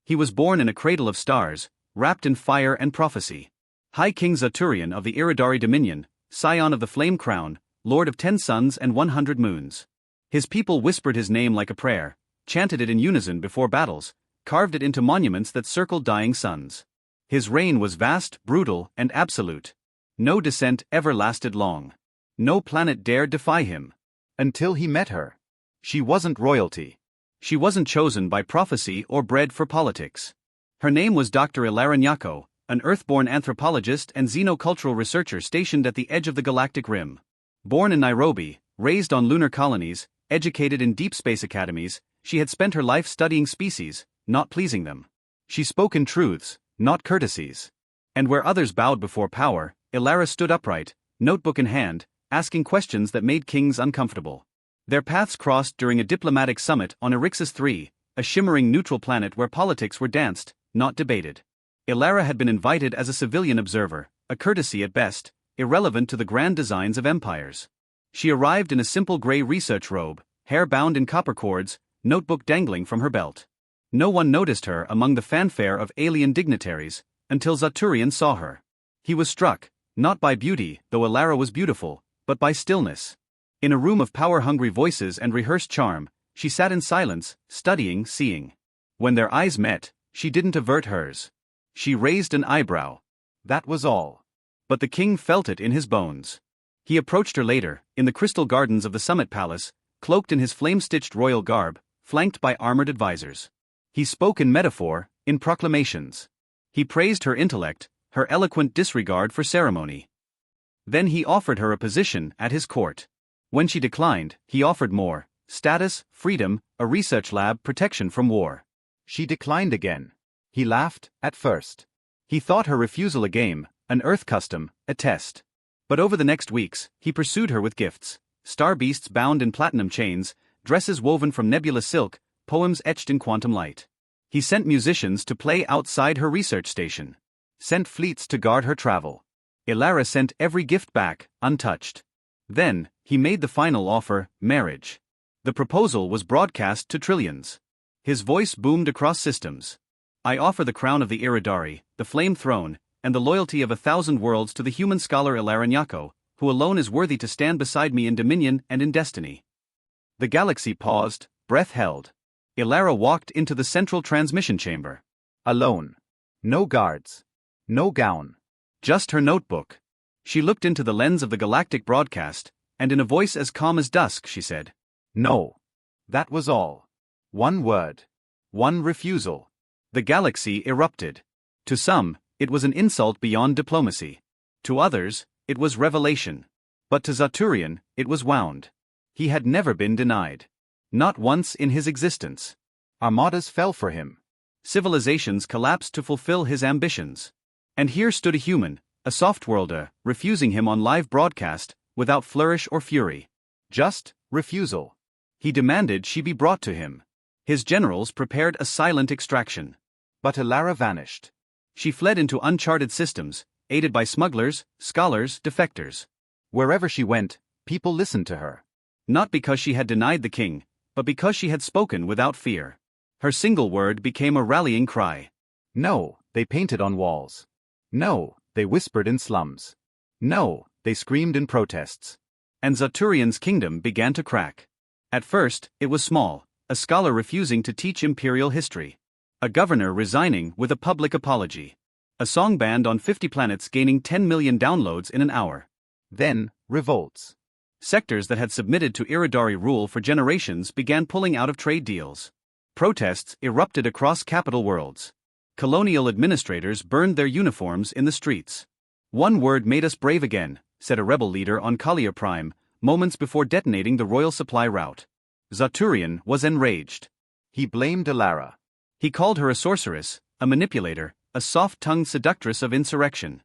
He was born in a cradle of stars, wrapped in fire and prophecy. High King Zaturian of the Iridari Dominion, scion of the Flame Crown, Lord of 10 suns and 100 moons. His people whispered his name like a prayer, chanted it in unison before battles, carved it into monuments that circled dying suns. His reign was vast, brutal, and absolute. No descent ever lasted long. No planet dared defy him. Until he met her. She wasn't royalty. She wasn't chosen by prophecy or bred for politics. Her name was Dr. Ilara Nyako, an Earthborn anthropologist and xenocultural researcher stationed at the edge of the galactic rim. Born in Nairobi, raised on lunar colonies, educated in deep space academies, she had spent her life studying species, not pleasing them. She spoke in truths, not courtesies. And where others bowed before power, Ilara stood upright, notebook in hand, asking questions that made kings uncomfortable. Their paths crossed during a diplomatic summit on Erixus III, a shimmering neutral planet where politics were danced, not debated. Ilara had been invited as a civilian observer, a courtesy at best, irrelevant to the grand designs of empires. She arrived in a simple gray research robe, hair bound in copper cords, notebook dangling from her belt. No one noticed her among the fanfare of alien dignitaries, until Zaturian saw her. He was struck, not by beauty, though Ilara was beautiful, but by stillness. In a room of power-hungry voices and rehearsed charm, she sat in silence, studying, seeing. When their eyes met, she didn't avert hers. She raised an eyebrow. That was all. But the king felt it in his bones. He approached her later, in the crystal gardens of the Summit Palace, cloaked in his flame-stitched royal garb, flanked by armored advisors. He spoke in metaphor, in proclamations. He praised her intellect, her eloquent disregard for ceremony. Then he offered her a position at his court. When she declined, he offered more: status, freedom, a research lab, protection from war. She declined again. He laughed, at first. He thought her refusal a game, an Earth custom, a test. But over the next weeks, he pursued her with gifts: star beasts bound in platinum chains, dresses woven from nebula silk, poems etched in quantum light. He sent musicians to play outside her research station. Sent fleets to guard her travel. Ilara sent every gift back, untouched. Then, he made the final offer: marriage. The proposal was broadcast to trillions. His voice boomed across systems. I offer the crown of the Iridari, the flame throne, and the loyalty of 1,000 worlds to the human scholar Ilara Nyako, who alone is worthy to stand beside me in dominion and in destiny. The galaxy paused, breath held. Ilara walked into the central transmission chamber. Alone. No guards. No gown. Just her notebook. She looked into the lens of the galactic broadcast, and in a voice as calm as dusk she said, "No." That was all. One word. One refusal. The galaxy erupted. To some, it was an insult beyond diplomacy. To others, it was revelation. But to Zaturian, it was wound. He had never been denied. Not once in his existence. Armadas fell for him. Civilizations collapsed to fulfill his ambitions. And here stood a human, a soft-worlder, refusing him on live broadcast, without flourish or fury. Just refusal. He demanded she be brought to him. His generals prepared a silent extraction. But Ilara vanished. She fled into uncharted systems, aided by smugglers, scholars, defectors. Wherever she went, people listened to her. Not because she had denied the king, but because she had spoken without fear. Her single word became a rallying cry. No, they painted on walls. No, they whispered in slums. No, they screamed in protests. And Zaturian's kingdom began to crack. At first, it was small, a scholar refusing to teach imperial history. A governor resigning with a public apology. A song band on 50 planets gaining 10 million downloads in an hour. Then, revolts. Sectors that had submitted to Iridari rule for generations began pulling out of trade deals. Protests erupted across capital worlds. Colonial administrators burned their uniforms in the streets. "One word made us brave again," said a rebel leader on Collier Prime, moments before detonating the royal supply route. Zaturian was enraged. He blamed Ilara. He called her a sorceress, a manipulator, a soft-tongued seductress of insurrection.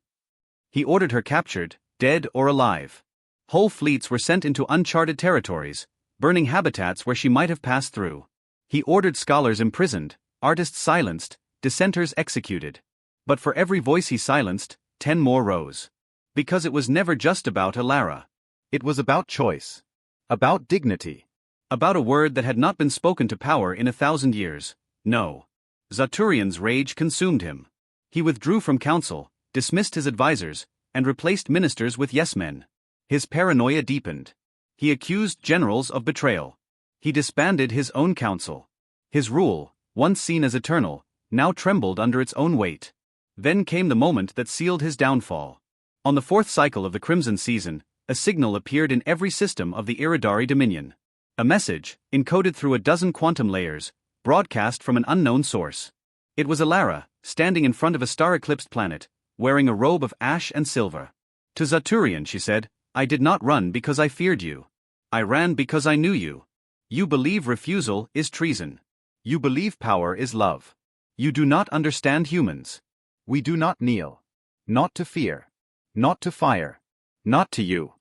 He ordered her captured, dead or alive. Whole fleets were sent into uncharted territories, burning habitats where she might have passed through. He ordered scholars imprisoned, artists silenced, dissenters executed. But for every voice he silenced, 10 more rose. Because it was never just about Ilara. It was about choice. About dignity. About a word that had not been spoken to power in 1,000 years. No. Zaturian's rage consumed him. He withdrew from council, dismissed his advisors, and replaced ministers with yes-men. His paranoia deepened. He accused generals of betrayal. He disbanded his own council. His rule, once seen as eternal, now trembled under its own weight. Then came the moment that sealed his downfall. On the fourth cycle of the Crimson Season, a signal appeared in every system of the Iridari Dominion. A message, encoded through a dozen quantum layers, broadcast from an unknown source. It was Alara, standing in front of a star-eclipsed planet, wearing a robe of ash and silver. To Zaturian she said, "I did not run because I feared you. I ran because I knew you. You believe refusal is treason. You believe power is love. You do not understand humans. We do not kneel. Not to fear. Not to fire. Not to you."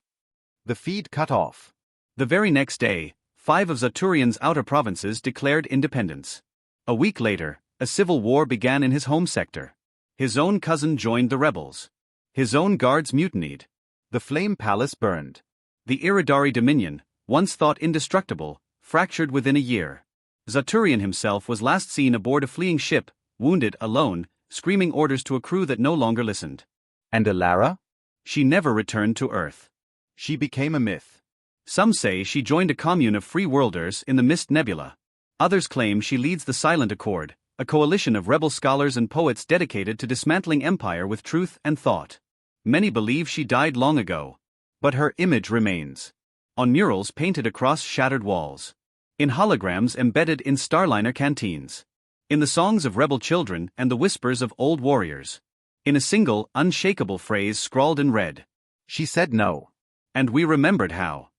The feed cut off. The very next day, 5 of Zaturian's outer provinces declared independence. A week later, a civil war began in his home sector. His own cousin joined the rebels. His own guards mutinied. The Flame Palace burned. The Iridari Dominion, once thought indestructible, fractured within a year. Zaturian himself was last seen aboard a fleeing ship, wounded, alone, screaming orders to a crew that no longer listened. And Alara? She never returned to Earth. She became a myth. Some say she joined a commune of free worlders in the Mist Nebula. Others claim she leads the Silent Accord, a coalition of rebel scholars and poets dedicated to dismantling empire with truth and thought. Many believe she died long ago. But her image remains. On murals painted across shattered walls. In holograms embedded in Starliner canteens. In the songs of rebel children and the whispers of old warriors. In a single, unshakable phrase scrawled in red. She said no. And we remembered how.